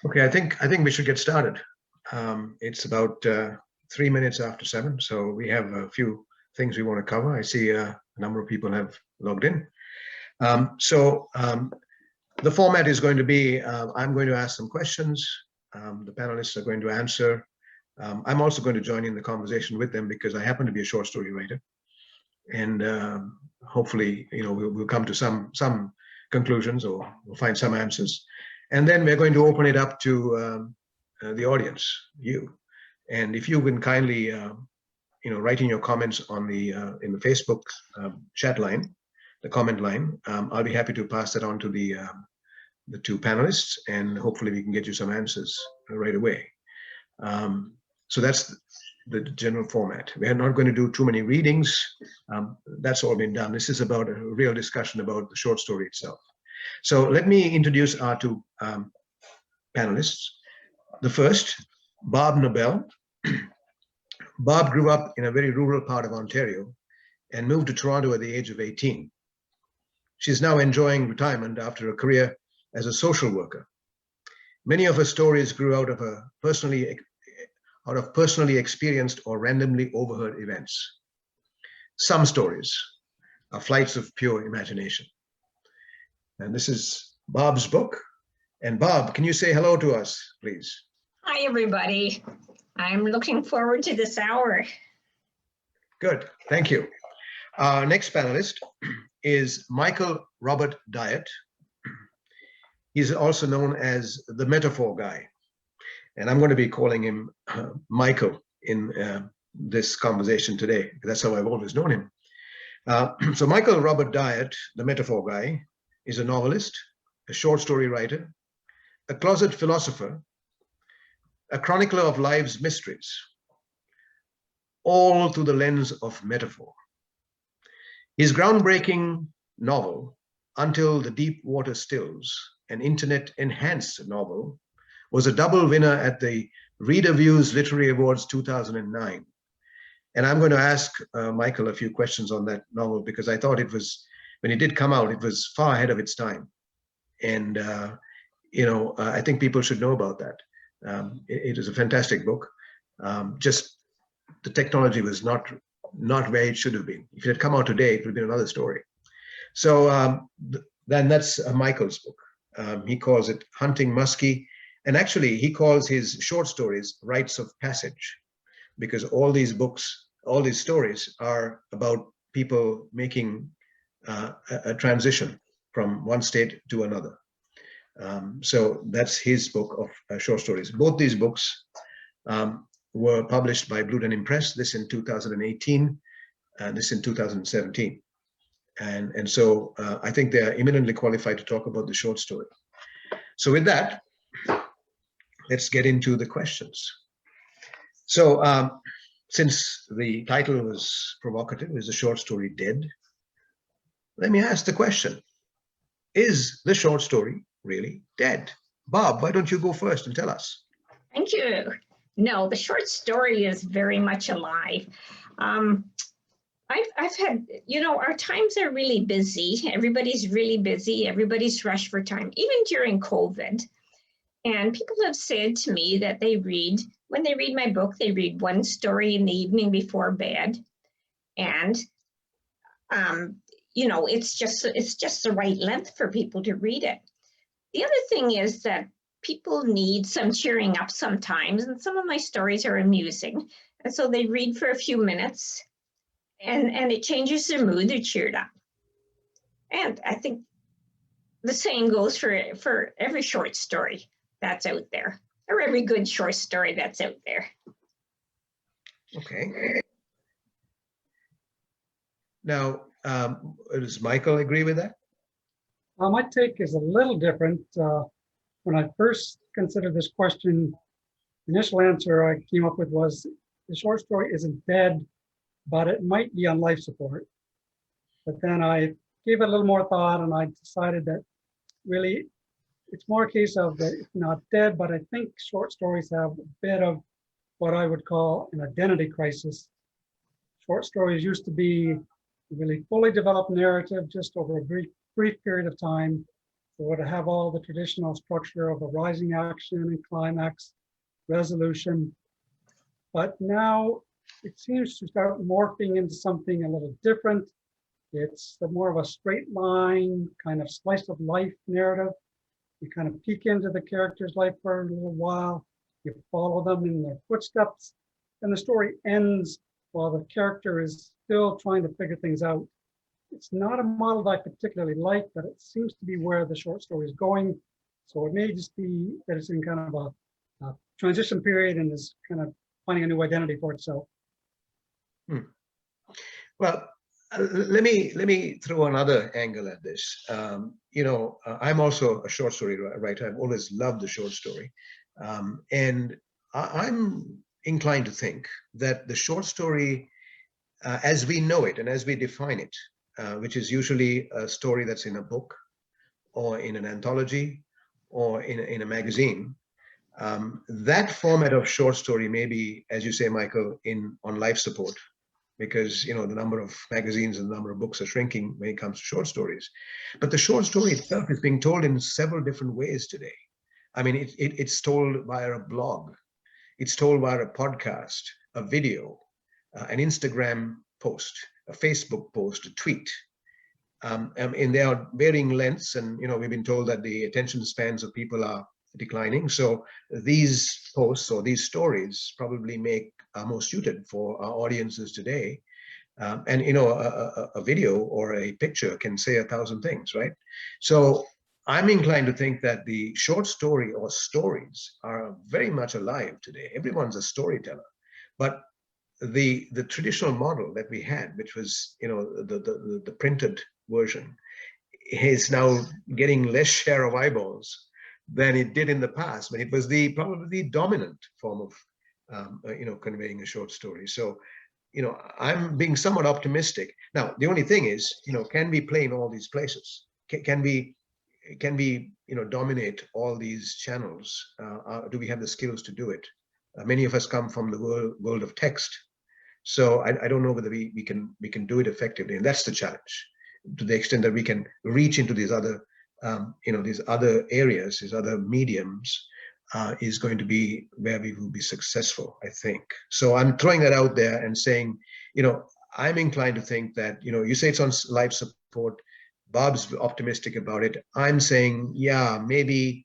Okay, I think we should get started. It's about 3 minutes after 7, so we have a few things we want to cover. I see a number of people have logged in. The format is going to be, I'm going to ask some questions. The panelists are going to answer. I'm also going to join in the conversation with them because I happen to be a short story writer. And hopefully, we'll come to some conclusions, or we'll find some answers. And then we're going to open it up to the audience, you. And if you can kindly, write in your comments on in the Facebook chat line, the comment line, I'll be happy to pass that on to the two panelists, and hopefully we can get you some answers right away. So that's the general format. We are not going to do too many readings. That's all been done. This is about a real discussion about the short story itself. So let me introduce our two panelists. The first, Barb Nobel. Barb grew up in a very rural part of Ontario and moved to Toronto at the age of 18. She's now enjoying retirement after a career as a social worker. Many of her stories grew out of personally experienced or randomly overheard events. Some stories are flights of pure imagination. And this is Barb's book. And Barb, can you say hello to us, please? Hi, everybody. I'm looking forward to this hour. Good, thank you. Our next panelist is Michael Robert Dyet. He's also known as the metaphor guy. And I'm going to be calling him Michael in this conversation today. That's how I've always known him. So Michael Robert Dyet, the metaphor guy, is a novelist, a short story writer, a closet philosopher, a chronicler of life's mysteries, all through the lens of metaphor. His groundbreaking novel, Until the Deep Water Stills, an internet-enhanced novel, was a double winner at the Reader Views Literary Awards 2009. And I'm going to ask Michael a few questions on that novel because I thought it was, when it did come out, it was far ahead of its time. And, I think people should know about that. It is a fantastic book. Just the technology was not where it should have been. If it had come out today, it would have been another story. So then that's Michael's book. He calls it Hunting Muskie. And actually, he calls his short stories rites of passage, because all these books, all these stories are about people making a transition from one state to another. So that's his book of short stories. Both these books were published by Blue Denim Press, this in 2018, and this in 2017. And so I think they are eminently qualified to talk about the short story. So with that, let's get into the questions. So since the title was provocative, is the short story dead? Let me ask the question, is the short story really dead? Bob, why don't you go first and tell us? Thank you. No, the short story is very much alive. I've had, our times are really busy. Everybody's really busy. Everybody's rushed for time, even during COVID. And people have said to me that when they read my book, they read one story in the evening before bed. And, it's just the right length for people to read it. The other thing is that people need some cheering up sometimes, and some of my stories are amusing. And so they read for a few minutes and it changes their mood, they're cheered up. And I think the same goes for every short story that's out there, or every good short story that's out there. Okay. Now, does Michael agree with that? My take is a little different. When I first considered this question, the initial answer I came up with was the short story isn't dead, but it might be on life support. But then I gave it a little more thought and I decided that really it's more a case of that it's not dead, but I think short stories have a bit of what I would call an identity crisis. Short stories used to be a really fully developed narrative just over a brief period of time. It would have all the traditional structure of a rising action and climax, resolution. But now it seems to start morphing into something a little different. It's more of a straight line, kind of slice of life narrative. You kind of peek into the character's life for a little while. You follow them in their footsteps, and the story ends while the character is still trying to figure things out. It's not a model that I particularly like, but it seems to be where the short story is going. So it may just be that it's in kind of a transition period and is kind of finding a new identity for itself. Well, let me throw another angle at this. I'm also a short story writer. I've always loved the short story. And I'm inclined to think that the short story, as we know it and as we define it, which is usually a story that's in a book or in an anthology or in a magazine, that format of short story may be, as you say, Michael, on life support, because the number of magazines and the number of books are shrinking when it comes to short stories. But the short story itself is being told in several different ways today. I mean, it's told via a blog, it's told via a podcast, a video, an Instagram post, a Facebook post, a tweet. And they are varying lengths, and we've been told that the attention spans of people are declining. So these posts or these stories probably are more suited for our audiences today. And a video or a picture can say 1,000 things, right? So I'm inclined to think that the short story or stories are very much alive today. Everyone's a storyteller, but the traditional model that we had, which was the printed version, is now getting less share of eyeballs than it did in the past, when it was probably the dominant form of conveying a short story. So I'm being somewhat optimistic. Now the only thing is, can we play in all these places? Can we dominate all these channels? Do we have the skills to do it? Many of us come from the world of text, so I don't know whether we can do it effectively, and that's the challenge. To the extent that we can reach into these other these other areas, these other mediums, is going to be where we will be successful, I think. So I'm throwing that out there and saying, I'm inclined to think that, you say it's on life support. Bob's optimistic about it. I'm saying, yeah, maybe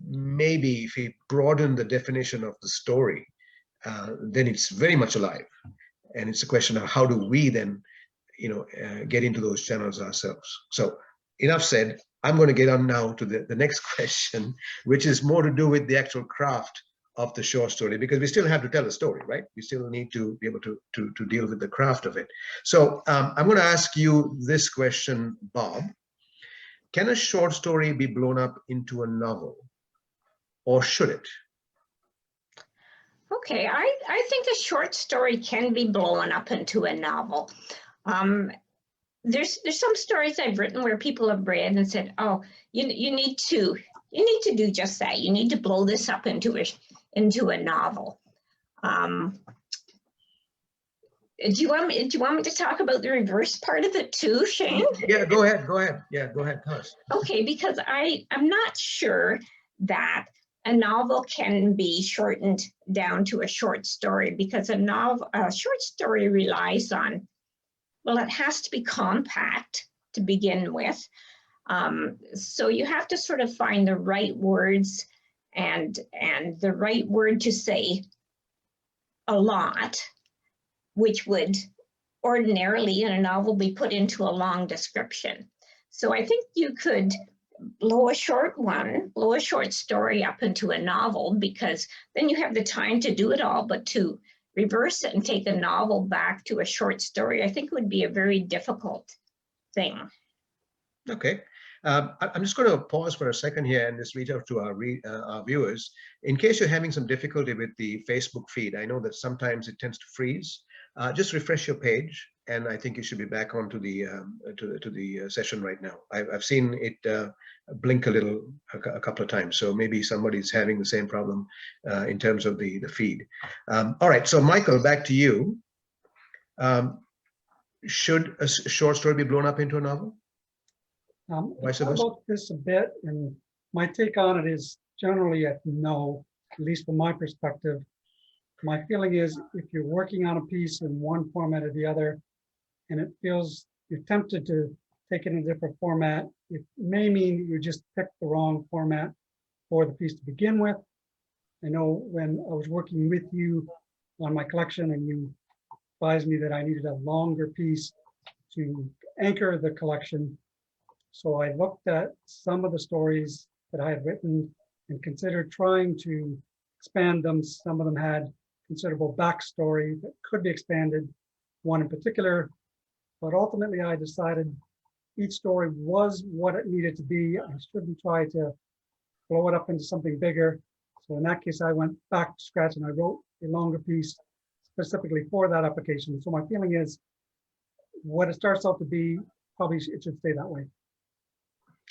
if we broaden the definition of the story, then it's very much alive. And it's a question of how do we then, get into those channels ourselves. So enough said. I'm going to get on now to the next question, which is more to do with the actual craft of the short story, because we still have to tell a story, right? We still need to be able to deal with the craft of it. So I'm going to ask you this question, Bob. Can a short story be blown up into a novel, or should it? Okay, I think a short story can be blown up into a novel. There's some stories I've written where people have read and said, "Oh, you need to do just that. You need to blow this up into a novel." Do you want me to talk about the reverse part of it too, Shane? Yeah, go ahead. Yeah, go ahead, tell us. Okay, because I'm not sure that a novel can be shortened down to a short story, because a short story relies on, well, it has to be compact to begin with. So you have to sort of find the right words and the right word to say a lot, which would ordinarily in a novel be put into a long description. So I think you could blow a short story up into a novel, because then you have the time to do it all. But to reverse it and take a novel back to a short story, I think would be a very difficult thing. Okay. I'm just going to pause for a second here and just reach out to our viewers. In case you're having some difficulty with the Facebook feed, I know that sometimes it tends to freeze. Just refresh your page, and I think you should be back onto the session right now. I've seen it blink a little a couple of times, so maybe somebody's having the same problem in terms of the feed. All right, so Michael, back to you. Should a short story be blown up into a novel? I Vice thought versa? about this a bit, and my take on it is generally a no, at least from my perspective. My feeling is if you're working on a piece in one format or the other, and it feels you're tempted to take it in a different format, it may mean that you just picked the wrong format for the piece to begin with. I know when I was working with you on my collection and you advised me that I needed a longer piece to anchor the collection. So I looked at some of the stories that I had written and considered trying to expand them. Some of them had considerable backstory that could be expanded, one in particular, but ultimately I decided each story was what it needed to be. I shouldn't try to blow it up into something bigger. So in that case, I went back to scratch and I wrote a longer piece specifically for that application. So my feeling is what it starts out to be, probably it should stay that way.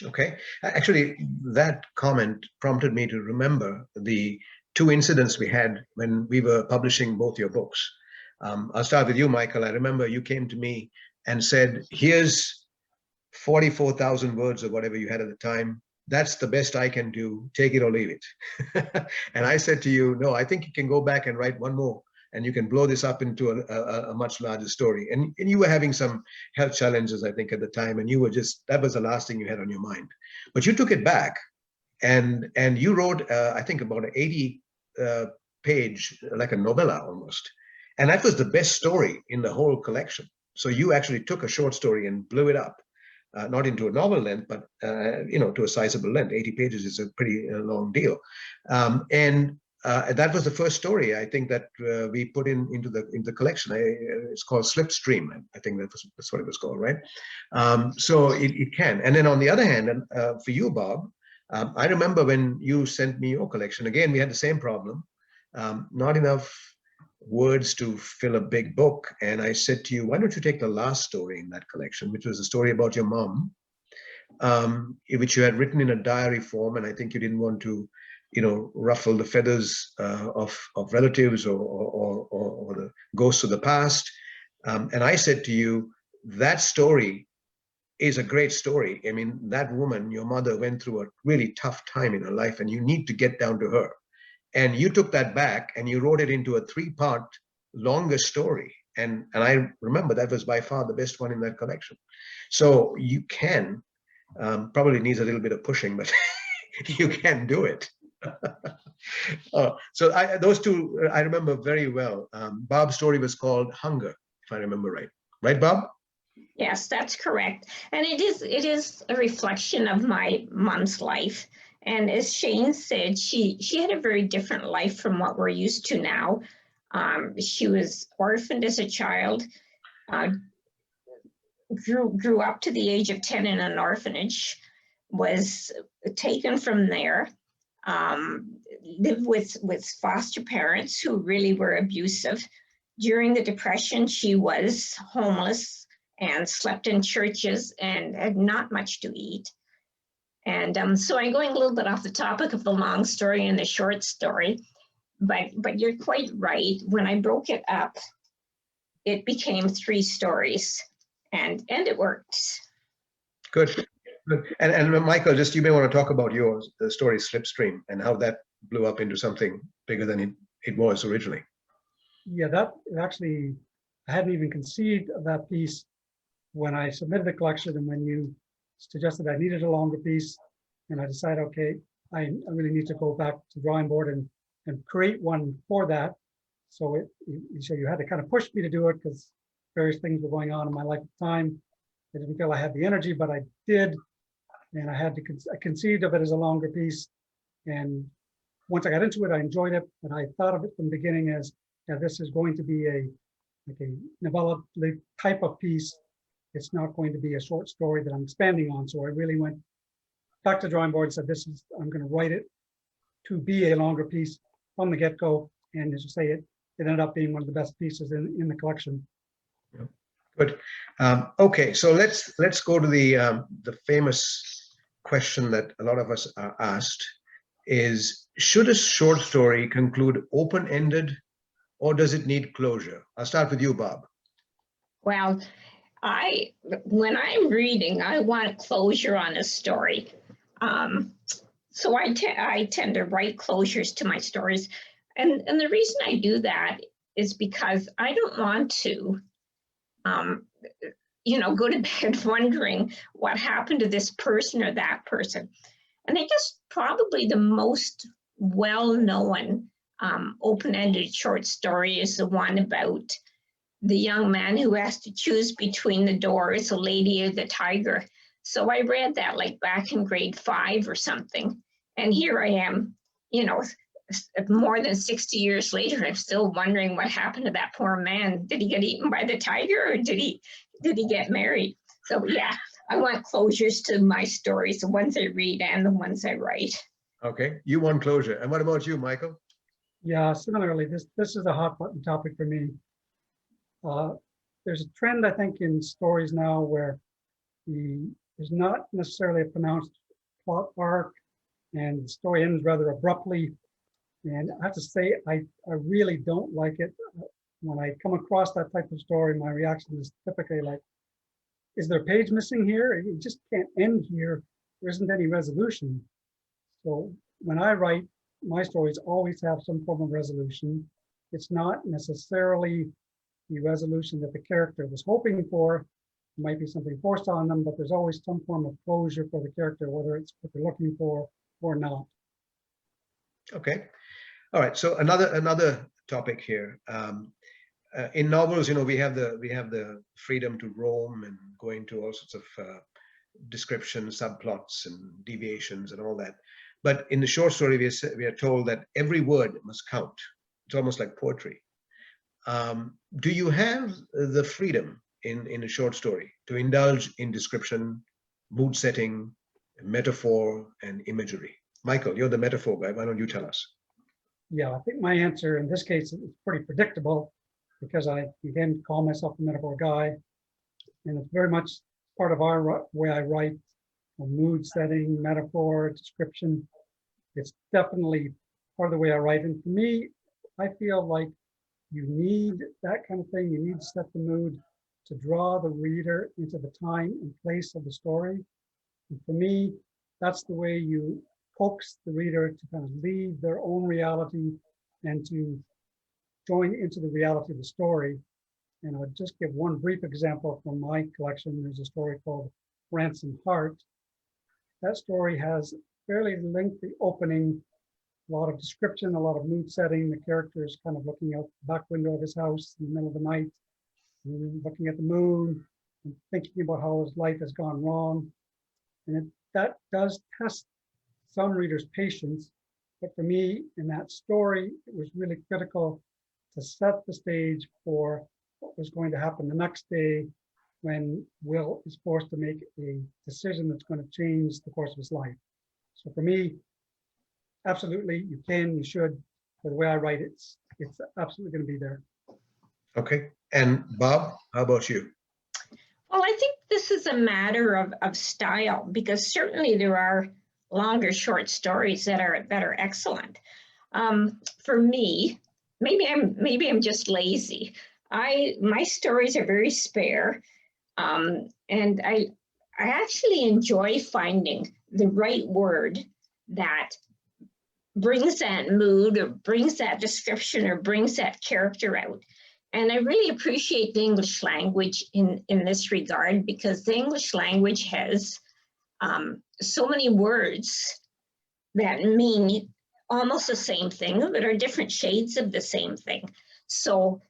Okay. Actually, that comment prompted me to remember the two incidents we had when we were publishing both your books. I'll start with you, Michael. I remember you came to me and said, here's 44,000 words or whatever you had at the time. That's the best I can do. Take it or leave it. And I said to you, no, I think you can go back and write one more and you can blow this up into a much larger story. And you were having some health challenges, I think, at the time, and you were just, that was the last thing you had on your mind. But you took it back and you wrote, I think, about an 80 page, like a novella almost. And that was the best story in the whole collection. So you actually took a short story and blew it up. Not into a novel length, but to a sizable length. 80 pages is a pretty long deal, and that was the first story I think that we put into the collection. It's called Slipstream. I think that's what it was called, right? So it can. And then on the other hand, and for you, Bob, I remember when you sent me your collection. Again, we had the same problem. Not enough words to fill a big book, and I said to you, why don't you take the last story in that collection, which was a story about your mom, which you had written in a diary form, and I think you didn't want to ruffle the feathers of relatives or the ghosts of the past, and I said to you, that story is a great story. I mean, that woman, your mother, went through a really tough time in her life, and you need to get down to her. And you took that back and you wrote it into a 3-part longer story. And I remember that was by far the best one in that collection. So you can, probably needs a little bit of pushing, but you can do it. So those two, I remember very well. Bob's story was called Hunger, if I remember right. Right, Bob? Yes, that's correct. And it is a reflection of my mom's life. And as Shane said, she had a very different life from what we're used to now. She was orphaned as a child, grew up to the age of 10 in an orphanage, was taken from there, lived with foster parents who really were abusive. During the Depression, she was homeless and slept in churches and had not much to eat. And so I'm going a little bit off the topic of the long story and the short story, but you're quite right. When I broke it up, it became 3 stories, and it worked. Good. And Michael, just you may want to talk about your story Slipstream and how that blew up into something bigger than it was originally. Yeah, that actually, I hadn't even conceived of that piece when I submitted the collection, and when you suggested I needed a longer piece, and I decided, okay, I really need to go back to the drawing board and create one for that. So you had to kind of push me to do it because various things were going on in my life at the time. I didn't feel I had the energy, but I did, and I conceived of it as a longer piece. And once I got into it, I enjoyed it, and I thought of it from the beginning as, yeah, this is going to be a novella type of piece. It's not going to be a short story that I'm expanding on. So I really went back to the drawing board and said, I'm going to write it to be a longer piece from the get-go. And as you say, it ended up being one of the best pieces in the collection. Yeah. Good. Okay, so let's go to the famous question that a lot of us are asked is, should a short story conclude open-ended or does it need closure? I'll start with you, Barb. Well, When I'm reading, I want closure on a story. So I tend to write closures to my stories. And the reason I do that is because I don't want to, go to bed wondering what happened to this person or that person. And I guess probably the most well-known open-ended short story is the one about the young man who has to choose between the doors, the lady or the tiger. So I read that like back in grade 5 or something. And here I am, more than 60 years later, I'm still wondering what happened to that poor man. Did he get eaten by the tiger or did he get married? So yeah, I want closures to my stories, the ones I read and the ones I write. Okay, you want closure. And what about you, Michael? Yeah, similarly, this is a hot button topic for me. There's a trend, I think, in stories now where there's not necessarily a pronounced plot arc and the story ends rather abruptly. And I have to say, I really don't like it. When I come across that type of story, my reaction is typically like, is there a page missing here? It just can't end here. There isn't any resolution. So when I write, my stories always have some form of resolution. It's not necessarily the resolution that the character was hoping for. It might be something forced on them, but there's always some form of closure for the character, whether it's what they're looking for or not. Okay. All right. So another topic here. In novels, we have the freedom to roam and go into all sorts of descriptions, subplots, and deviations, and all that. But in the short story, we are told that every word must count. It's almost like poetry. Do you have the freedom in a short story to indulge in description, mood setting, metaphor, and imagery? Michael, you're the metaphor guy. Why don't you tell us? Yeah, I think my answer in this case is pretty predictable because I again call myself the metaphor guy, and it's very much part of our way I write. Mood setting, metaphor, description. It's definitely part of the way I write. And for me, I feel like you need that kind of thing. You need to set the mood to draw the reader into the time and place of the story. And for me, that's the way you coax the reader to kind of leave their own reality and to join into the reality of the story. And I'll just give one brief example from my collection. There's a story called Ransom Heart. That story has fairly lengthy opening, a lot of description, a lot of mood setting. The character is kind of looking out the back window of his house in the middle of the night, and looking at the moon and thinking about how his life has gone wrong. And that does test some readers' patience. But for me, in that story, it was really critical to set the stage for what was going to happen the next day when Will is forced to make a decision that's going to change the course of his life. So for me, absolutely, you can, you should. But the way I write it, it's absolutely going to be there. Okay. And Bob, how about you? Well, I think this is a matter of style, because certainly there are longer short stories that are excellent. For me, maybe I'm just lazy. My stories are very spare, and I actually enjoy finding the right word that brings that mood or brings that description or brings that character out. And I really appreciate the English language in this regard, because the English language has so many words that mean almost the same thing, but are different shades of the same thing. So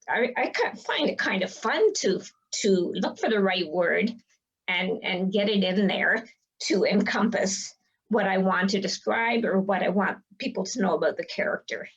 I find it kind of fun to look for the right word and get it in there to encompass what I want to describe or what I want people to know about the character.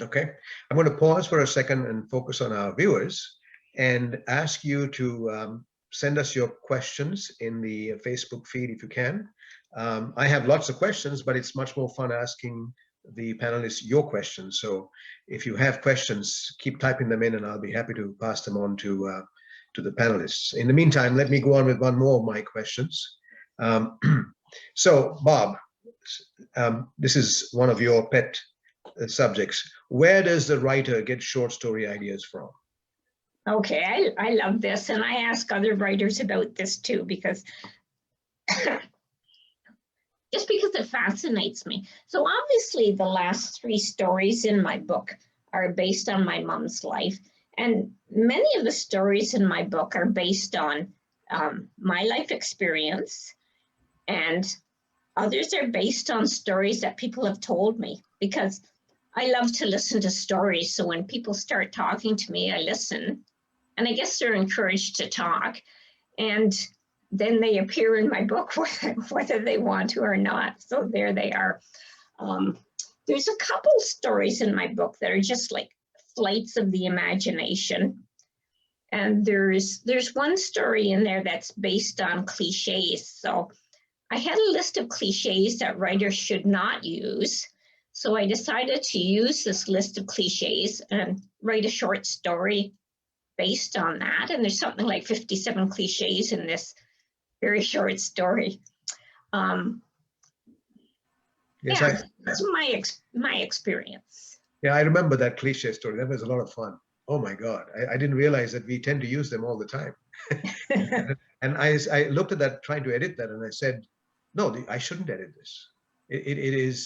Okay, I'm going to pause for a second and focus on our viewers and ask you to send us your questions in the Facebook feed if you can. I have lots of questions, but it's much more fun asking the panelists your questions. So if you have questions, keep typing them in and I'll be happy to pass them on to the panelists. In the meantime, let me go on with one more of my questions. So Bob, this is one of your pet subjects. Where does the writer get short story ideas from? Okay, I love this, and I ask other writers about this too, because just because it fascinates me. So obviously the last 3 stories in my book are based on my mom's life. And many of the stories in my book are based on my life experience, and others are based on stories that people have told me, because I love to listen to stories. So when people start talking to me, I listen, and I guess they're encouraged to talk. And then they appear in my book whether they want to or not. So there they are. There's a couple stories in my book that are just like flights of the imagination. And there's one story in there that's based on cliches. So I had a list of cliches that writers should not use. So I decided to use this list of cliches and write a short story based on that. And there's something like 57 cliches in this very short story. Yes, Yeah, that's my experience. yeah, I remember that cliche story. That was a lot of fun. Oh my God, I didn't realize that we tend to use them all the time. And I looked at that, trying to edit that, and I said, no, I shouldn't edit this. It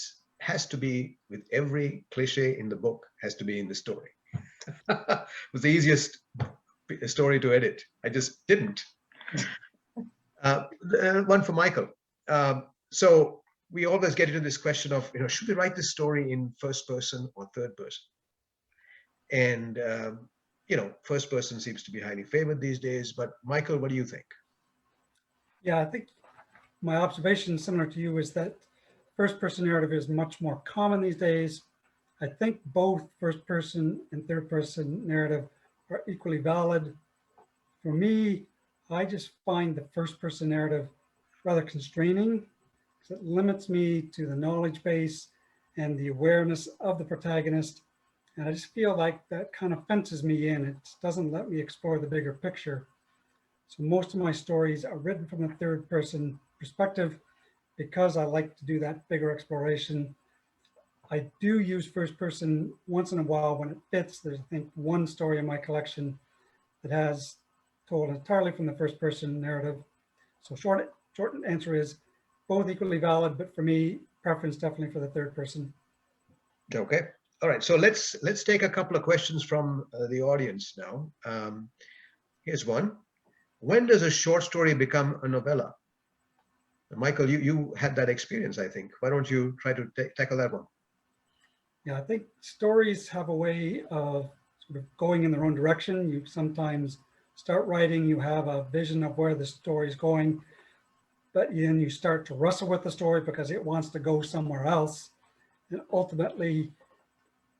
has to be with every cliche in the book, has to be in the story. It was the easiest story to edit. I just didn't. One for Michael. So we always get into this question of, should we write this story in first person or third person? And, first person seems to be highly favored these days. But Michael, what do you think? Yeah, I think my observation, similar to you, is that first person narrative is much more common these days. I think both first person and third person narrative are equally valid. For me, I just find the first person narrative rather constraining, because it limits me to the knowledge base and the awareness of the protagonist. And I just feel like that kind of fences me in. It doesn't let me explore the bigger picture. So most of my stories are written from the third person perspective because I like to do that bigger exploration. I do use first person once in a while when it fits. There's, I think, one story in my collection that has told entirely from the first person narrative. So short answer is both equally valid, but for me, preference definitely for the third person. Okay. All right. So let's take a couple of questions from the audience now. Here's one. When does a short story become a novella? Michael, you had that experience, I think. Why don't you try to tackle that one? Yeah, I think stories have a way of sort of going in their own direction. You sometimes start writing, you have a vision of where the story is going, but then you start to wrestle with the story because it wants to go somewhere else. And ultimately,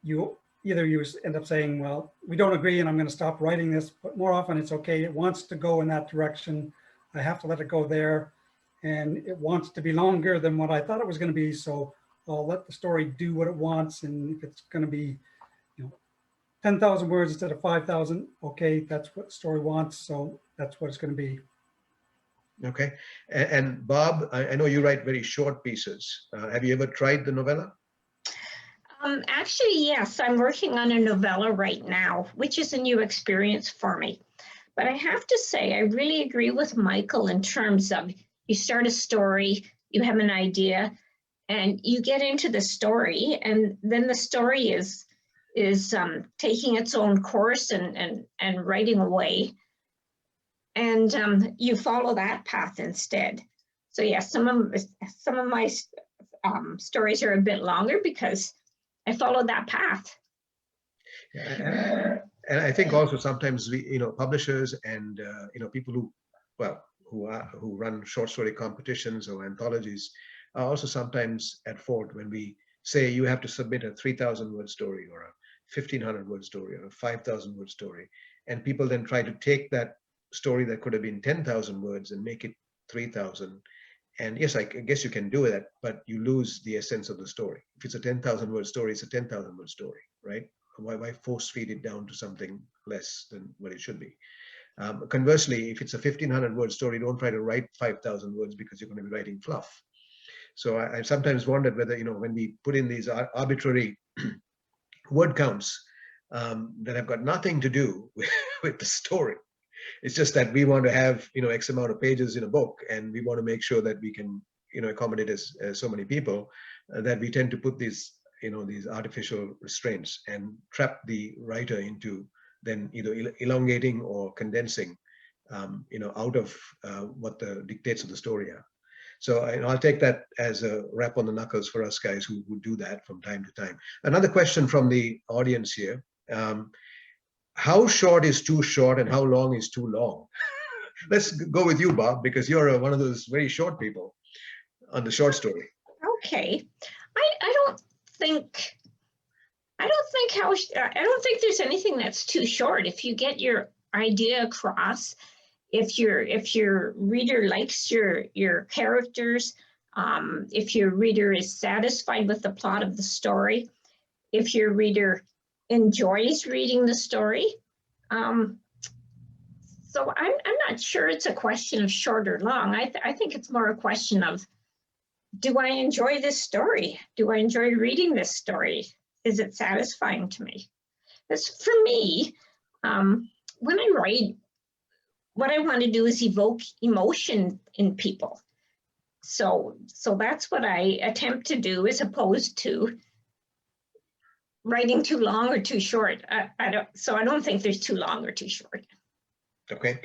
you end up saying, well, we don't agree and I'm going to stop writing this, but more often it's okay. It wants to go in that direction. I have to let it go there. And it wants to be longer than what I thought it was going to be. So I'll let the story do what it wants. And if it's going to be, 10,000 words instead of 5,000, okay, that's what the story wants. So that's what it's going to be. Okay. And Barb, I know you write very short pieces. Have you ever tried the novella? Actually, yes, I'm working on a novella right now, which is a new experience for me. But I have to say, I really agree with Michael in terms of you start a story, you have an idea, and you get into the story, and then the story is taking its own course and writing away, and you follow that path instead. So yeah, some of my stories are a bit longer because I follow that path. And I think also sometimes publishers and people who run short story competitions or anthologies are also sometimes at fault when we say you have to submit a 3,000 word story or a 1,500 word story or a 5,000 word story, and people then try to take that story that could have been 10,000 words and make it 3,000. And yes, I guess you can do that, but you lose the essence of the story. If it's a 10,000 word story, it's a 10,000 word story, right? Why force feed it down to something less than what it should be? Conversely, if it's a 1,500 word story, don't try to write 5,000 words because you're going to be writing fluff. So I sometimes wondered whether, when we put in these arbitrary word counts, that have got nothing to do with the story. It's just that we want to have, X amount of pages in a book, and we want to make sure that we can, accommodate as so many people, that we tend to put these, these artificial restraints and trap the writer into then either elongating or condensing, out of what the dictates of the story are. So I'll take that as a rap on the knuckles for us guys who do that from time to time. Another question from the audience here. How short is too short and how long is too long? Let's go with you, Bob, because you're one of those very short people on the short story. Okay. I don't think there's anything that's too short. If you get your idea across, if your reader likes your characters, if your reader is satisfied with the plot of the story, if your reader enjoys reading the story. So I'm not sure it's a question of short or long. I think it's more a question of, do I enjoy this story? Do I enjoy reading this story? Is it satisfying to me? Because for me, when I write, what I want to do is evoke emotion in people. So that's what I attempt to do, as opposed to writing too long or too short. I don't think there's too long or too short. Okay.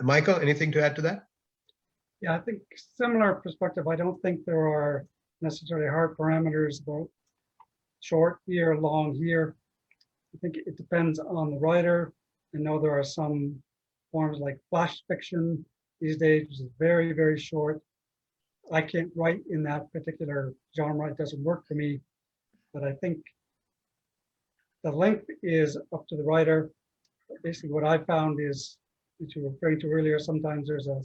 Michael, anything to add to that? Yeah, I think similar perspective. I don't think there are necessarily hard parameters about short here, long here. I think it depends on the writer. I know there are some forms like flash fiction these days, which is very, very short. I can't write in that particular genre. It doesn't work for me. But I think the length is up to the writer. Basically, what I found is, which you were referring to earlier, sometimes there's a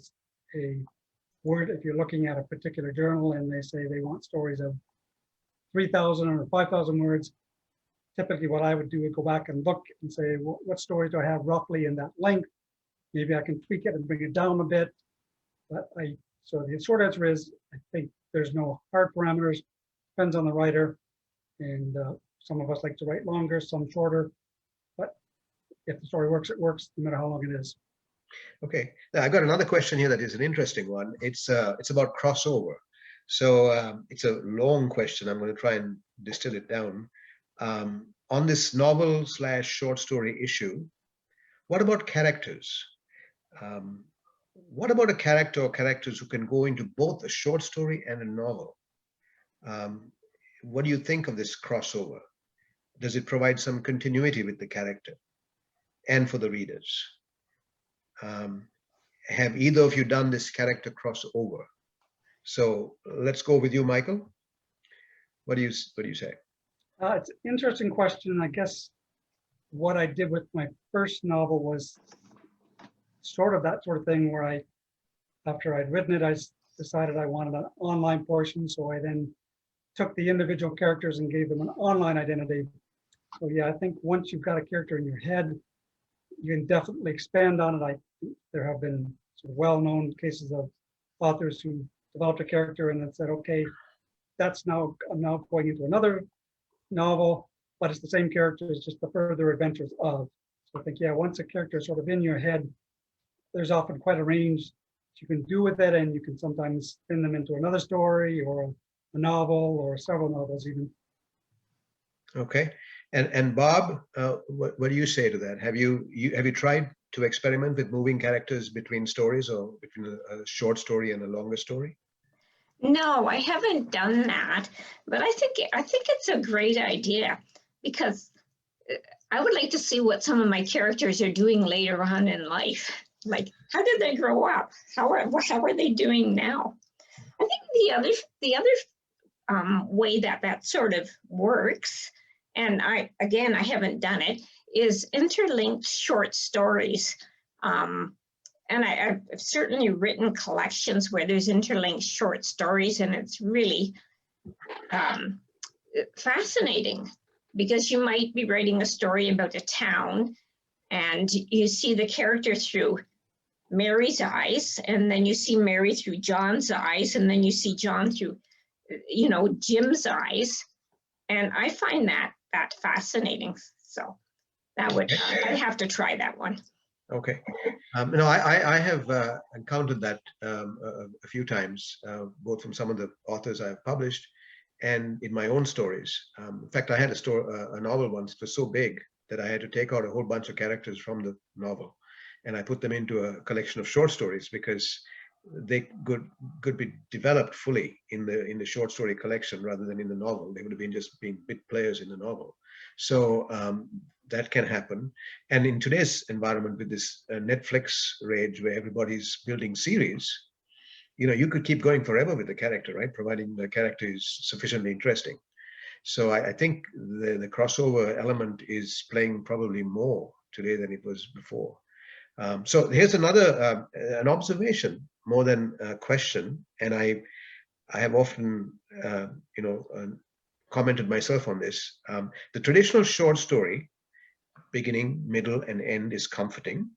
word, if you're looking at a particular journal and they say they want stories of 3,000 or 5,000 words, typically what I would do is go back and look and say, well, what stories do I have roughly in that length? Maybe I can tweak it and bring it down a bit. But so the short answer is, I think there's no hard parameters. Depends on the writer. And some of us like to write longer, some shorter. But if the story works, it works, no matter how long it is. Okay, now I got another question here that is an interesting one. It's about crossover. So it's a long question. I'm going to try and distill it down. On this novel / short story issue, what about characters? What about a character or characters who can go into both a short story and a novel? What do you think of this crossover? Does it provide some continuity with the character and for the readers? Have either of you done this character crossover? So let's go with you, Michael. What do you say? It's an interesting question. I guess what I did with my first novel was sort of that sort of thing where after I'd written it, I decided I wanted an online portion. So I then took the individual characters and gave them an online identity. So yeah, I think once you've got a character in your head, you can definitely expand on it. There have been sort of well-known cases of authors who developed a character and then said, okay, I'm now going into another novel, but it's the same character, it's just the further adventures of. So I think, yeah, once a character is sort of in your head, there's often quite a range that you can do with it, and you can sometimes spin them into another story or a novel or several novels even. Okay, and Bob, what do you say to that? Have you tried to experiment with moving characters between stories, or between a short story and a longer story? No, I haven't done that, but I think it's a great idea, because I would like to see what some of my characters are doing later on in life. Like, how did they grow up? How are they doing now? I think the other way that sort of works, and I haven't done it, is interlinked short stories. And I've certainly written collections where there's interlinked short stories, and it's really fascinating, because you might be writing a story about a town and you see the character through Mary's eyes, and then you see Mary through John's eyes, and then you see John through, Jim's eyes. And I find that fascinating. So That would, I'd have to try that one. Okay. No, I have encountered that a few times, both from some of the authors I've published and in my own stories. In fact, I had a novel once. It was so big that I had to take out a whole bunch of characters from the novel, and I put them into a collection of short stories because they could be developed fully in the short story collection rather than in the novel. They would have been just being bit players in the novel. So that can happen. And in today's environment with this Netflix rage where everybody's building series, you could keep going forever with the character, right? Providing the character is sufficiently interesting. So I think the crossover element is playing probably more today than it was before. So here's another an observation more than a question, and I have often commented myself on this. The traditional short story, beginning, middle, and end, is comforting.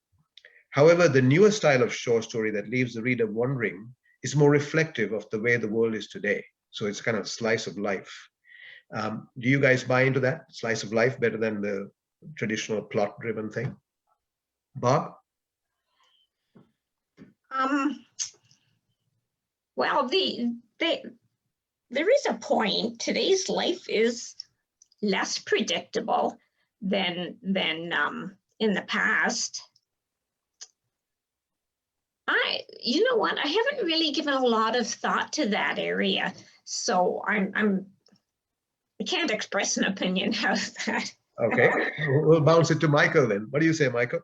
However, the newer style of short story that leaves the reader wondering is more reflective of the way the world is today. So it's kind of slice of life. Do you guys buy into that slice of life better than the traditional plot-driven thing? Bob? Well, there is a point. Today's life is less predictable than in the past. You know what? I haven't really given a lot of thought to that area, so I can't express an opinion. How's that? Okay, we'll bounce it to Michael then. What do you say, Michael?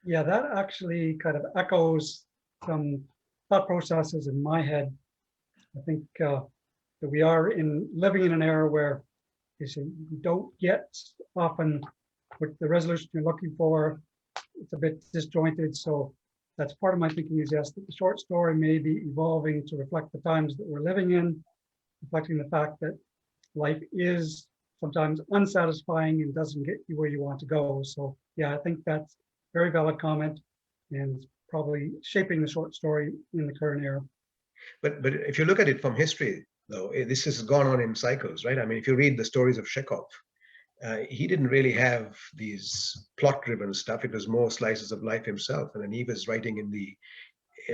Yeah, that actually kind of echoes some thought processes in my head. I think that we are living in an era where you don't get often what the resolution you're looking for. It's a bit disjointed. So that's part of my thinking is, yes, that the short story may be evolving to reflect the times that we're living in, reflecting the fact that life is sometimes unsatisfying and doesn't get you where you want to go. So yeah, I think that's a very valid comment and probably shaping the short story in the current era. But if you look at it from history, though, this has gone on in cycles, right? I mean, if you read the stories of Chekhov, he didn't really have these plot-driven stuff. It was more slices of life himself, and then he was writing in the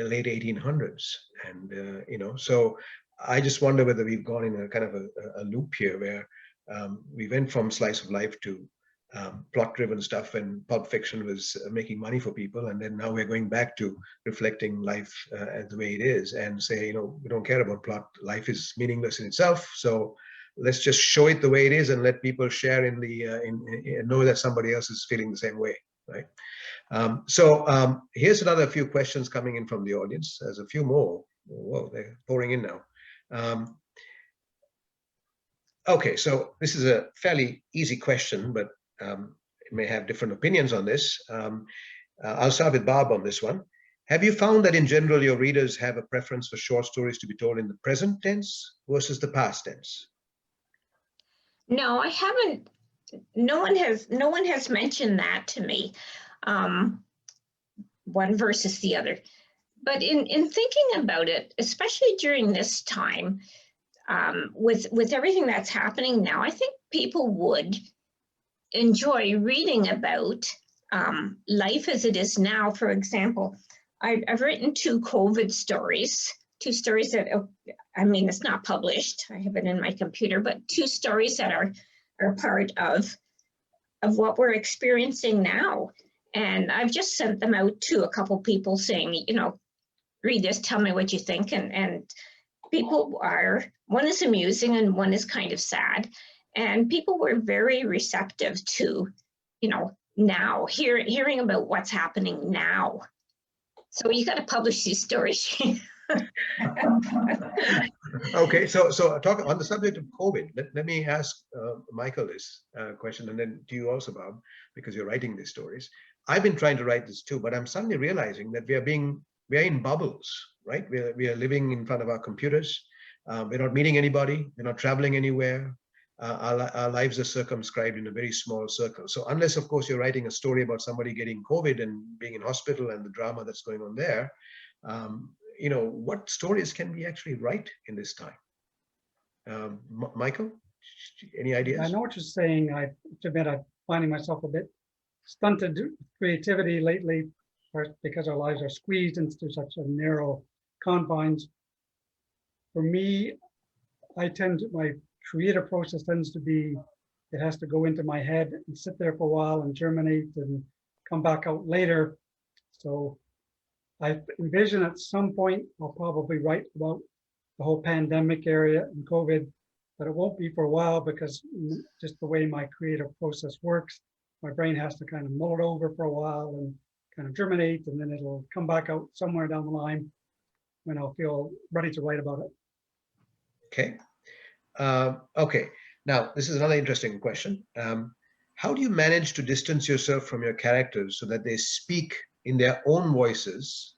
late 1800s, and so I just wonder whether we've gone in a kind of a loop here where we went from slice of life to plot-driven stuff when Pulp Fiction was making money for people, and then now we're going back to reflecting life as the way it is and say, we don't care about plot. Life is meaningless in itself, so let's just show it the way it is and let people share in know that somebody else is feeling the same way, right? So here's another few questions coming in from the audience. There's a few more. Whoa, they're pouring in now. Okay, so this is a fairly easy question, but you may have different opinions on this. I'll start with Barb on this one. Have you found that in general your readers have a preference for short stories to be told in the present tense versus the past tense? No, I haven't. No one has mentioned that to me. One versus the other. But in thinking about it, especially during this time, with everything that's happening now, I think people would enjoy reading about life as it is now. For example, I've written two COVID stories, two stories that, I mean, it's not published. I have it in my computer, but two stories that are part of what we're experiencing now. And I've just sent them out to a couple people saying, read this, tell me what you think. And people one is amusing and one is kind of sad. And people were very receptive to, now hearing about what's happening now. So you got to publish these stories. Okay, so talk on the subject of COVID. Let me ask Michael this question, and then to you also, Bob, because you're writing these stories. I've been trying to write this too, but I'm suddenly realizing that we are in bubbles, right? We are living in front of our computers. We're not meeting anybody. We're not traveling anywhere. Our lives are circumscribed in a very small circle. So unless, of course, you're writing a story about somebody getting COVID and being in hospital and the drama that's going on there, what stories can we actually write in this time? Michael, any ideas? I know what you're saying. I admit I'm finding myself a bit stunted creativity lately, because our lives are squeezed into such a narrow confines. For me, my creative process tends to be, it has to go into my head and sit there for a while and germinate and come back out later. So I envision at some point I'll probably write about the whole pandemic area and COVID, but it won't be for a while because just the way my creative process works, my brain has to kind of mull it over for a while and kind of germinate, and then it'll come back out somewhere down the line when I'll feel ready to write about it. Okay. Okay. Now, this is another interesting question. How do you manage to distance yourself from your characters so that they speak in their own voices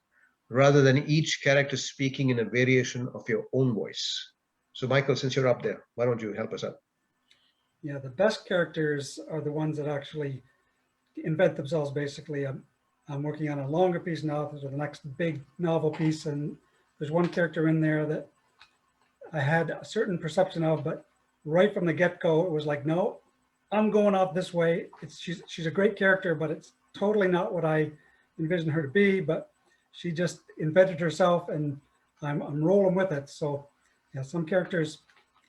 rather than each character speaking in a variation of your own voice? So, Michael, since you're up there, why don't you help us out? Yeah, the best characters are the ones that actually invent themselves, basically. I'm working on a longer piece now, so the next big novel piece, and there's one character in there that I had a certain perception of, but right from the get-go, it was like, no, I'm going off this way. She's a great character, but it's totally not what I envisioned her to be. But she just invented herself, and I'm rolling with it. So, yeah, some characters,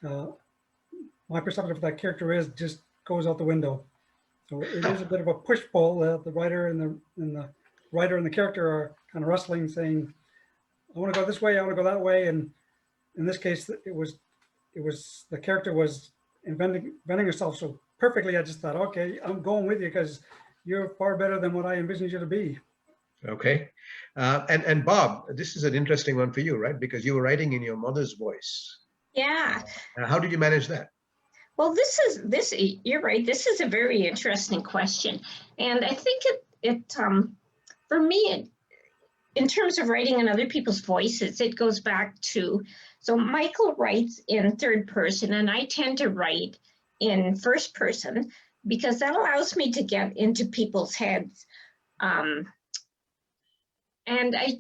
my perception of that character is just goes out the window. So it is a bit of a push-pull. The writer and the character are kind of wrestling, saying, "I want to go this way. I want to go that way." And in this case, it was the character was inventing herself so perfectly. I just thought, okay, I'm going with you because you're far better than what I envisioned you to be. Okay. And Bob, this is an interesting one for you, right? Because you were writing in your mother's voice. Yeah. How did you manage that? Well, you're right. This is a very interesting question. And I think for me, in terms of writing in other people's voices, it goes back to, so Michael writes in third person and I tend to write in first person because that allows me to get into people's heads. And I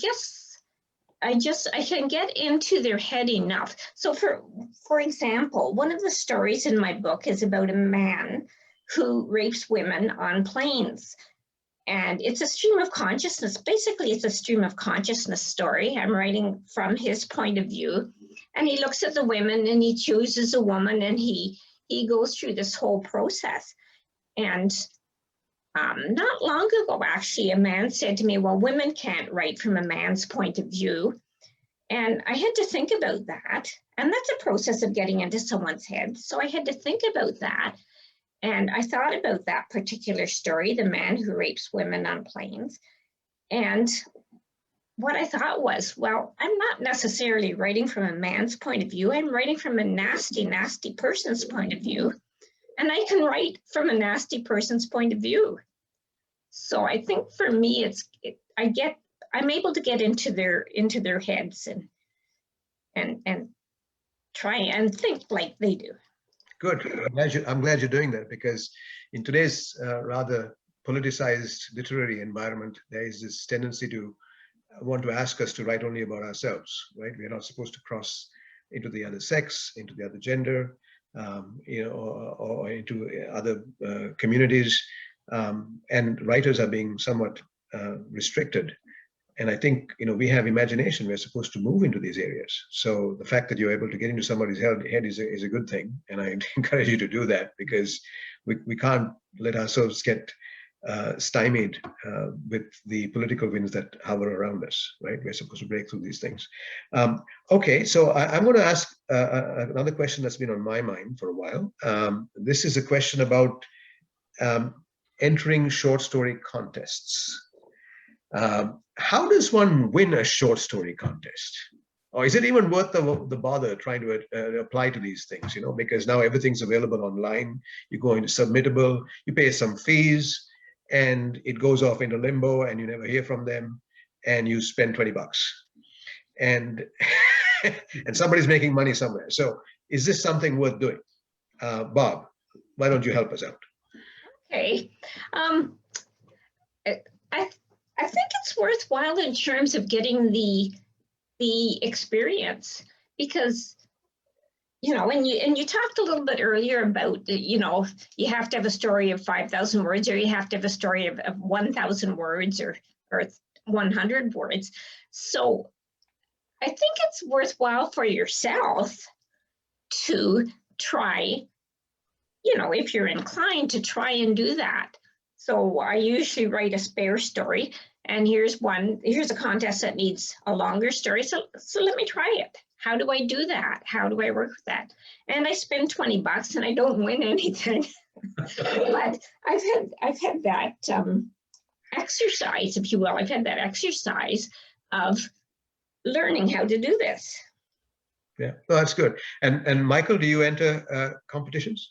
can get into their head enough. So for example, one of the stories in my book is about a man who rapes women on planes. And it's a stream of consciousness. Basically, it's a stream of consciousness story. I'm writing from his point of view. And he looks at the women and he chooses a woman and he goes through this whole process. And not long ago, actually, a man said to me, well, women can't write from a man's point of view. And I had to think about that. And that's a process of getting into someone's head. So I had to think about that. And I thought about that particular story, the man who rapes women on planes. And what I thought was, well, I'm not necessarily writing from a man's point of view. I'm writing from a nasty, nasty person's point of view. And I can write from a nasty person's point of view. So I think for me, I'm able to get into their heads and try and think like they do. Good. I'm glad you're doing that, because in today's rather politicized literary environment, there is this tendency to want to ask us to write only about ourselves, right? We're not supposed to cross into the other sex, into the other gender, or into other communities. And writers are being somewhat restricted. And I think, we have imagination. We're supposed to move into these areas. So the fact that you're able to get into somebody's head is a good thing. And I encourage you to do that, because we can't let ourselves get stymied with the political winds that hover around us, right? We're supposed to break through these things. Okay, so I'm going to ask another question that's been on my mind for a while. This is a question about entering short story contests. How does one win a short story contest? Or is it even worth the bother trying to apply to these things, because now everything's available online. You go into Submittable, you pay some fees, and it goes off into limbo and you never hear from them, and you spend $20. And, and somebody's making money somewhere. So is this something worth doing? Bob, why don't you help us out? Okay. I think it's worthwhile in terms of getting the experience, because you know, and you talked a little bit earlier about, you know, you have to have a story of 5,000 words, or you have to have a story of 1,000 words, or 100 words. So I think it's worthwhile for yourself to try, you know, if you're inclined to try and do that. So I usually write a spare story, and here's a contest that needs a longer story. So let me try it. How do I do that? How do I work with that? And I spend $20 and I don't win anything. But I've had that exercise, if you will. I've had that exercise of learning how to do this. Yeah, well, that's good. And Michael, do you enter competitions?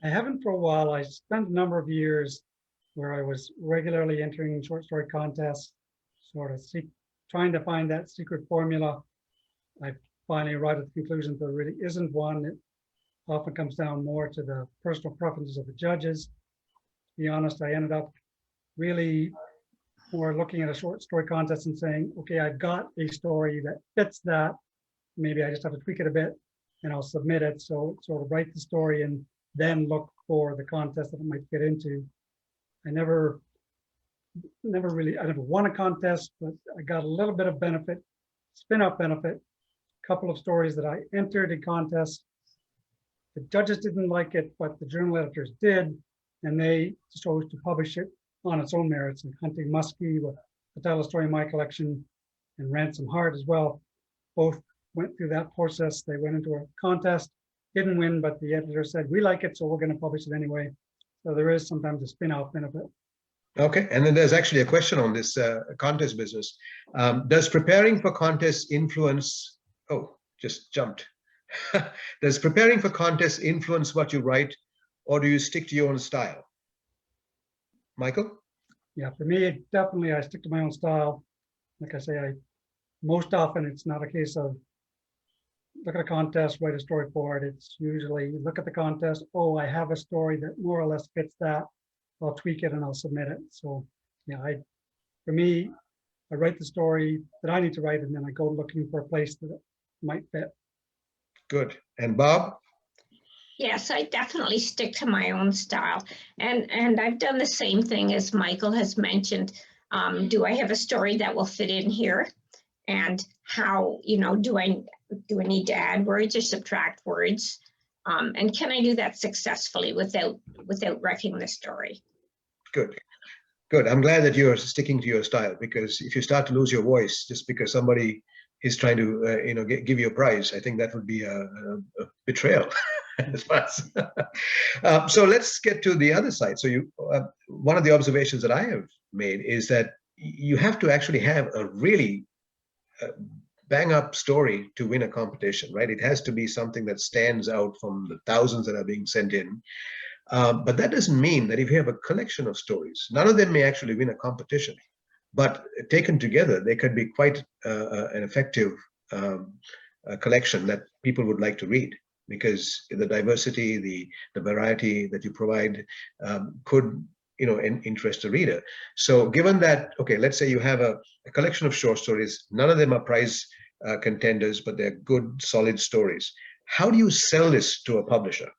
I haven't for a while. I spent a number of years where I was regularly entering short story contests, sort of trying to find that secret formula. I finally arrived at the conclusion that there really isn't one. It often comes down more to the personal preferences of the judges. To be honest, I ended up really more looking at a short story contest and saying, okay, I've got a story that fits that. Maybe I just have to tweak it a bit and I'll submit it. So sort of write the story and then look for the contest that it might fit into. I never won a contest, but I got a little bit of benefit, spin-off benefit, a couple of stories that I entered in contests. The judges didn't like it, but the journal editors did, and they chose to publish it on its own merits. And Hunting Muskie, with the title story in my collection, and Ransom Heart as well, both went through that process. They went into a contest, didn't win, but the editor said, we like it, so we're going to publish it anyway. So there is sometimes a spin-off benefit. Okay, and then there's actually a question on this contest business. Does preparing for contests influence, oh, just jumped. Does preparing for contests influence what you write, or do you stick to your own style? Michael? Yeah, for me, definitely I stick to my own style. Like I say, most often it's not a case of look at a contest, write a story for it. It's usually look at the contest. Oh, I have a story that more or less fits that. I'll tweak it and I'll submit it. So yeah, for me, I write the story that I need to write, and then I go looking for a place that it might fit. Good. And Barb? Yes, I definitely stick to my own style. And I've done the same thing as Michael has mentioned. Do I have a story that will fit in here? And how, you know, do I need to add words or subtract words? And can I do that successfully without wrecking the story? Good. Good. I'm glad that you're sticking to your style, because if you start to lose your voice just because somebody is trying to, you know, give you a prize, I think that would be a betrayal. As far as, so let's get to the other side. So one of the observations that I have made is that you have to actually have a really bang up story to win a competition, right? It has to be something that stands out from the thousands that are being sent in. But that doesn't mean that if you have a collection of stories, none of them may actually win a competition, but taken together, they could be quite an effective collection that people would like to read, because the diversity, the variety that you provide could, you know, interest a reader. So given that, okay, let's say you have a collection of short stories, none of them are prize contenders, but they're good, solid stories. How do you sell this to a publisher?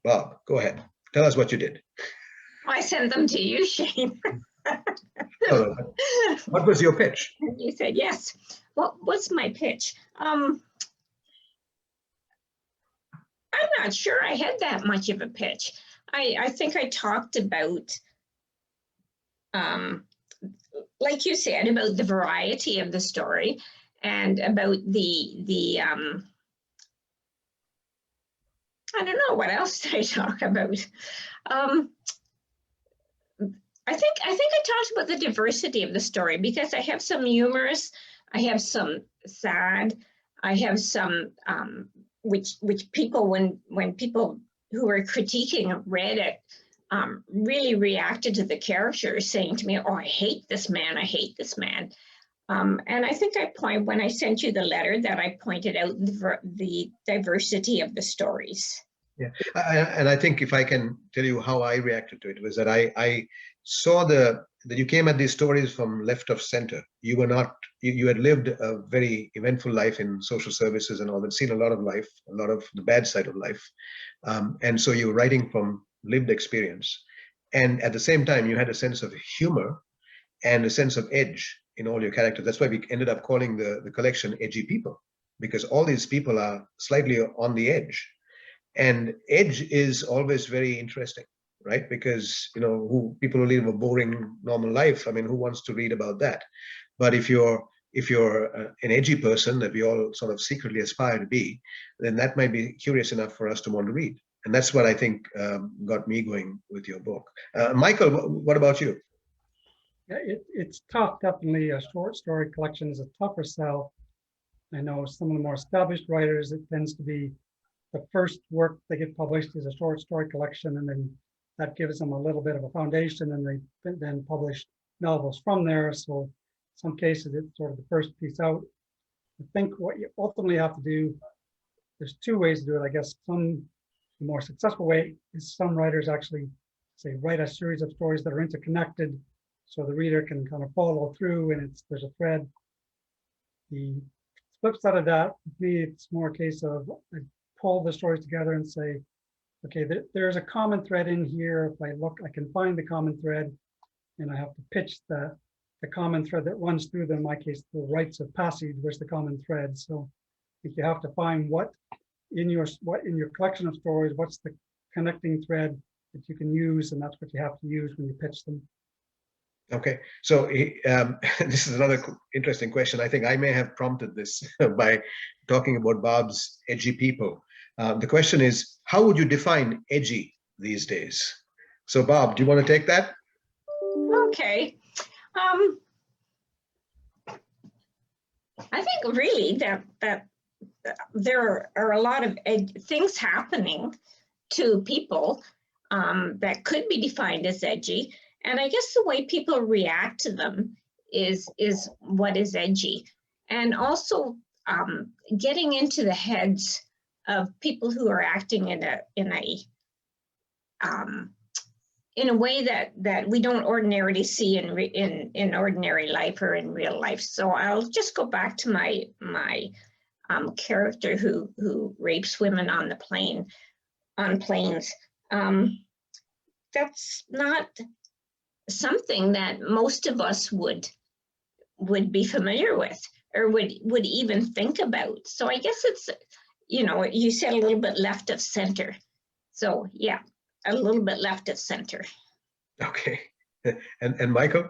Bob, go ahead. Tell us what you did. I sent them to you, Shane. What was your pitch? You said yes. What's my pitch? I'm not sure I had that much of a pitch. I think I talked about, like you said, about the variety of the story, and about the I don't know, what else did I talk about? I think I talked about the diversity of the story, because I have some humorous, I have some sad, I have some which people, when people who were critiquing read it, really reacted to the characters, saying to me, "Oh, I hate this man. I hate this man." And I think when I sent you the letter, that I pointed out the diversity of the stories. Yeah, and I think if I can tell you how I reacted to it, was that I saw the that you came at these stories from left of center. You were not, you had lived a very eventful life in social services and all that, seen a lot of life, a lot of the bad side of life. And so you were writing from lived experience. And at the same time, you had a sense of humor and a sense of edge in all your characters. That's why we ended up calling the collection Edgy People, because all these people are slightly on the edge. And edge is always very interesting, right? Because, you know, people who live a boring, normal life, I mean, who wants to read about that? But if you're an edgy person that we all sort of secretly aspire to be, then that might be curious enough for us to want to read. And that's what I think got me going with your book. Michael, what about you? Yeah, it's tough. Definitely, a short story collection is a tougher sell. I know some of the more established writers, it tends to be the first work they get published is a short story collection, and then that gives them a little bit of a foundation, and they then publish novels from there. So some cases it's sort of the first piece out. I think what you ultimately have to do, there's two ways to do it. I guess the more successful way is some writers actually say write a series of stories that are interconnected, so the reader can kind of follow through and there's a thread. The flip side of that, with me, it's more a case of I pull the stories together and say, okay, there's a common thread in here. If I look, I can find the common thread, and I have to pitch the common thread that runs through them. In my case, the rites of passage was the common thread. So I think you have to find what in your collection of stories, what's the connecting thread that you can use, and that's what you have to use when you pitch them. Okay, so this is another interesting question. I think I may have prompted this by talking about Barb's Edgy People. The question is, how would you define edgy these days? So Barb, do you want to take that? Okay. I think really that there are a lot of things happening to people that could be defined as edgy. And I guess the way people react to them is what is edgy. And also getting into the heads of people who are acting in a way that we don't ordinarily see in ordinary life or in real life. So I'll just go back to my character who rapes women on planes. That's not something that most of us would be familiar with or would even think about. So I guess it's, you said a little bit left of center. So yeah, a little bit left of center. Okay, and Michael?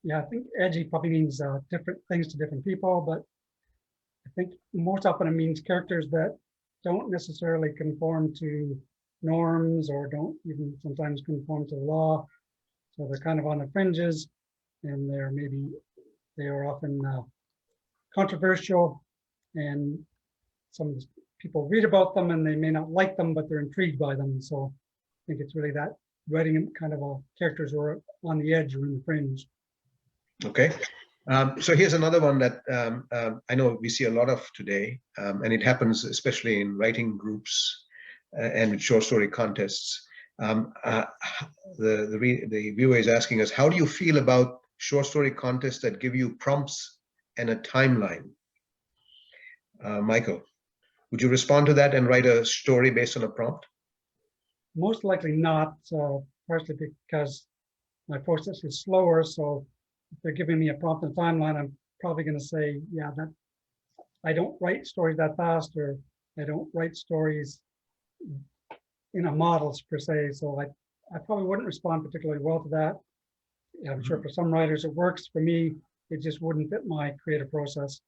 Yeah, I think edgy probably means different things to different people, but I think most often it means characters that don't necessarily conform to norms or don't even sometimes conform to the law. So they're kind of on the fringes, and they are often controversial, and some people read about them and they may not like them, but they're intrigued by them. So I think it's really that writing kind of characters who are on the edge or in the fringe. Okay. So here's another one that I know we see a lot of today, and it happens especially in writing groups and short story contests. The viewer is asking us, how do you feel about short story contests that give you prompts and a timeline? Michael, would you respond to that and write a story based on a prompt? Most likely not, partially because my process is slower. So if they're giving me a prompt and timeline, I'm probably going to say, yeah, that I don't write stories that fast, or I don't write stories in a models per se. So I probably wouldn't respond particularly well to that. I'm sure for some writers it works. For me, it just wouldn't fit my creative process.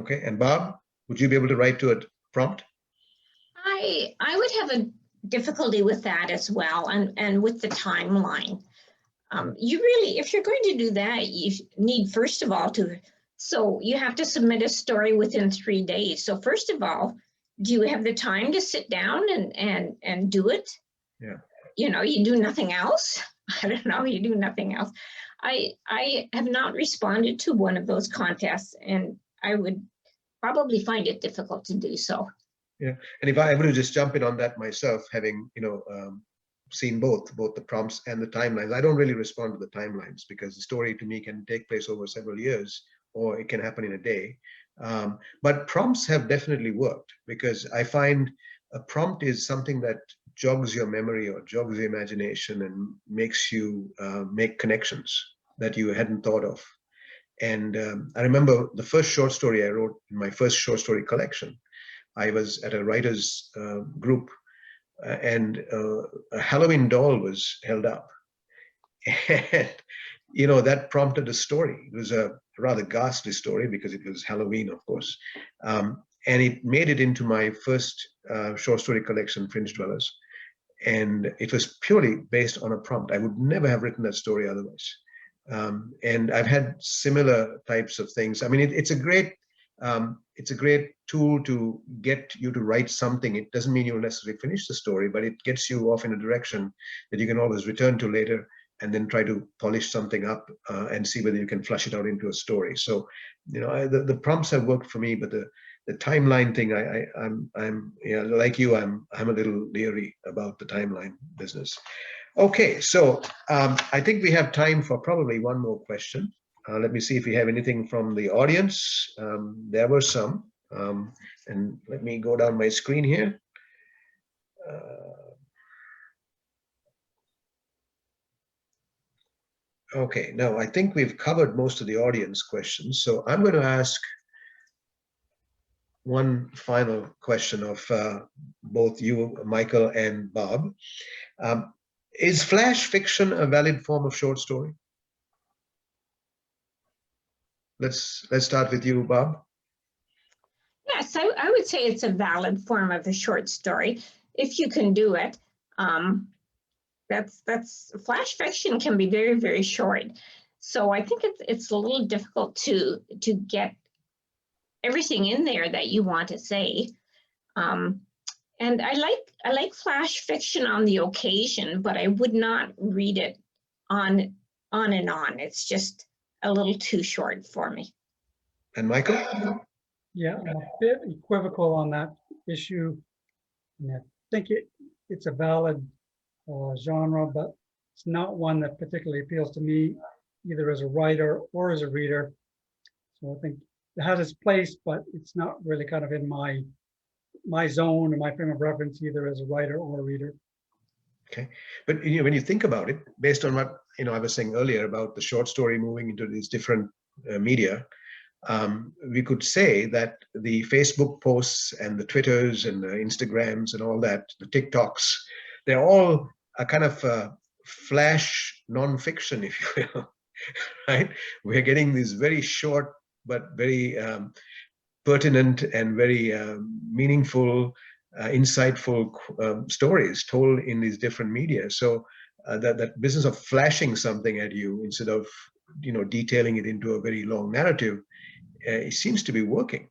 Okay, and Barb, would you be able to write to a prompt? I would have a difficulty with that as well, and with the timeline. You really, if you're going to do that, you need first of all so you have to submit a story within 3 days. So first of all, do you have the time to sit down and do it? Yeah. You do nothing else. I don't know, you do nothing else. I have not responded to one of those contests, and I would probably find it difficult to do so. Yeah, and if I were to just jump in on that myself, having seen both the prompts and the timelines. I don't really respond to the timelines because the story to me can take place over several years, or it can happen in a day. But prompts have definitely worked, because I find a prompt is something that jogs your memory or jogs your imagination and makes you make connections that you hadn't thought of. And I remember the first short story I wrote in my first short story collection. I was at a writer's group, and a Halloween doll was held up. And, you know, that prompted a story. It was a rather ghastly story because it was Halloween, of course. And it made it into my first short story collection, Fringe Dwellers. And it was purely based on a prompt. I would never have written that story otherwise. And I've had similar types of things. I mean, it's a great tool to get you to write something. It doesn't mean you'll necessarily finish the story, but it gets you off in a direction that you can always return to later, and then try to polish something up and see whether you can flush it out into a story. So, you know, the prompts have worked for me, but the timeline thing, I'm yeah, like you, I'm a little leery about the timeline business. Okay, so I think we have time for probably one more question. Let me see if we have anything from the audience. There were some, and let me go down my screen here. Okay, no, I think we've covered most of the audience questions. So I'm going to ask one final question of both you, Michael, and Barb. Is flash fiction a valid form of short story? Let's start with you, Barb. Yes, I would say it's a valid form of a short story if you can do it. That's flash fiction can be very, very short. So I think it's a little difficult to get everything in there that you want to say. And I like flash fiction on the occasion, but I would not read it on and on. It's just a little too short for me. And Michael? Yeah, I'm a bit equivocal on that issue. And I think it's a valid genre, but it's not one that particularly appeals to me, either as a writer or as a reader. So I think it has its place, but it's not really kind of in my zone or my frame of reference, either as a writer or a reader. Okay, but you know, when you think about it, based on what I was saying earlier about the short story moving into these different media, we could say that the Facebook posts and the Twitters and the Instagrams and all that, the TikToks, they're all a kind of flash nonfiction, if you will, right? We're getting these very short but very pertinent and very meaningful, insightful stories told in these different media. So that business of flashing something at you instead of detailing it into a very long narrative, it seems to be working,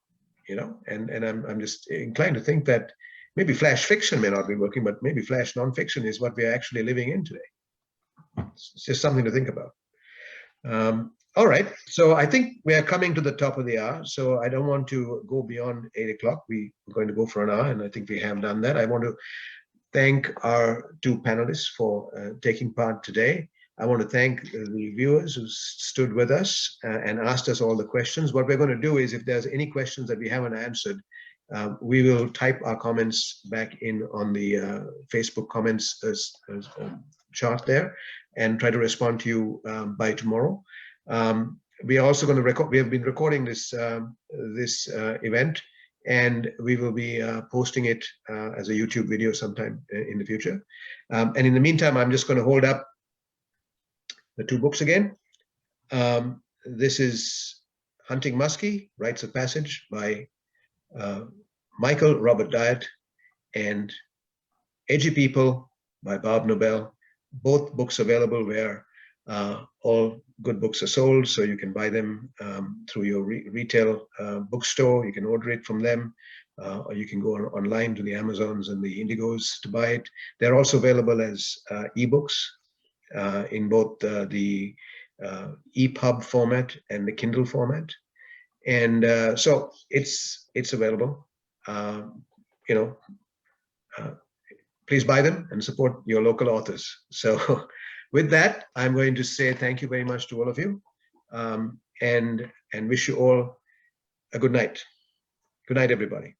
and I'm just inclined to think that maybe flash fiction may not be working, but maybe flash nonfiction is what we're actually living in today. It's just something to think about. All right, so I think we are coming to the top of the hour, so I don't want to go beyond 8 o'clock. We're going to go for an hour, and I think we have done that. I want to thank our two panelists for taking part today. I want to thank the viewers who stood with us and asked us all the questions. What we're going to do is, if there's any questions that we haven't answered, we will type our comments back in on the Facebook comments chart there and try to respond to you by tomorrow. We are also going to record. We have been recording this event, and we will be posting it as a YouTube video sometime in the future. And in the meantime, I'm just going to hold up the two books again. This is Hunting Muskie, Rites of Passage by Michael Robert Dyet, and Edgy People by Barb Nobel. Both books available where all good books are sold, so you can buy them through your retail bookstore. You can order it from them, or you can go online to the Amazons and the Indigos to buy it. They're also available as ebooks in both the EPUB format and the Kindle format, and so it's available. please buy them and support your local authors. So with that, I'm going to say thank you very much to all of you, and wish you all a good night. Good night, everybody.